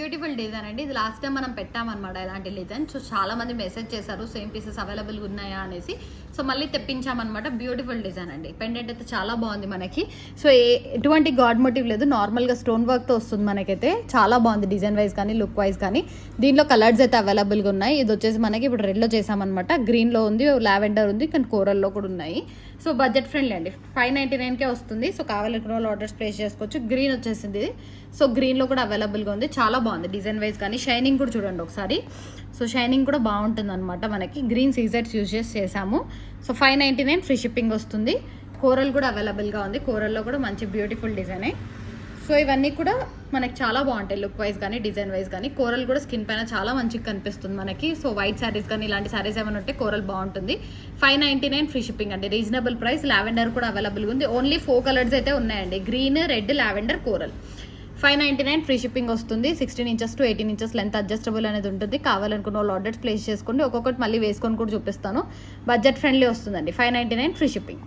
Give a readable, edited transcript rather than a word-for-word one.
Beautiful design అండి. ఇది last time మనం పెట్టామన్నమాట ఇలాంటి డిజైన్. సో చాలా మంది మెసేజ్ చేశారు సేమ్ పీసెస్ అవైలబుల్గా ఉన్నాయా అనేసి. సో మళ్ళీ తెప్పించామన్నమాట. బ్యూటిఫుల్ డిజైన్ అండి. పెండెంట్ అయితే చాలా బాగుంది మనకి. సో ఎటువంటి గాడ్ మోటివ్ లేదు, నార్మల్గా స్టోన్ వర్క్తో వస్తుంది మనకైతే. చాలా బాగుంది డిజైన్ వైజ్ కానీ లుక్ వైజ్ కానీ. దీంట్లో కలర్స్ అయితే అవైలబుల్గా ఉన్నాయి. ఇది వచ్చేసి మనకి ఇప్పుడు రెడ్లో చేసామన్నమాట. గ్రీన్లో ఉంది, లావెండర్ ఉంది, కానీ కోరల్లో కూడా ఉన్నాయి. సో బడ్జెట్ ఫ్రెండ్లీ అండి. 599కే వస్తుంది. సో కావాలనుకున్న వాళ్ళు ఆర్డర్స్ ప్లేస్ చేసుకోవచ్చు. గ్రీన్ వచ్చేసింది. సో గ్రీన్లో కూడా అవైలబుల్గా ఉంది. చాలా బాగుంది డిజైన్ వైజ్ కానీ. షైనింగ్ కూడా చూడండి ఒకసారి. సో షైనింగ్ కూడా బాగుంటుంది అనమాట మనకి. గ్రీన్ సీజర్స్ యూజ్ చేసాము. సో 599 ఫ్రీ షిప్పింగ్ వస్తుంది. కోరల్ కూడా అవైలబుల్గా ఉంది. కోరల్లో కూడా మంచి బ్యూటిఫుల్ డిజైనే. సో ఇవన్నీ కూడా మనకి చాలా బాగుంటాయి లుక్ వైజ్ కానీ డిజైన్ వైజ్ కానీ. కోరల్ కూడా స్కిన్ పైన చాలా మంచిగా కనిపిస్తుంది మనకి. సో వైట్ శారీస్ కానీ ఇలాంటి శారీస్ ఏమైనా ఉంటే కోరల్ బాగుంటుంది. 599 ఫ్రీ షిప్పింగ్ అండి. Reasonable price. లావెండర్ కూడా అవైలబుల్గా ఉంది. ఓన్లీ 4 కలర్స్ అయితే ఉన్నాయండి. Green, red, lavender, coral. 599 free shipping వస్తుంది. 16 inches to 18 inches length adjustable అనేది ఉంటుంది. కావాలనుకున్న వాళ్ళు ఆర్డర్స్ ప్లేస్ చేసుకోండి. ఒక్కొక్కటి మళ్ళీ వేసుకొని కూడా చూపిస్తాను. బడ్జెట్ ఫ్రెండ్లీ వస్తుందండి. 599 ఫ్రీ షిప్పింగ్.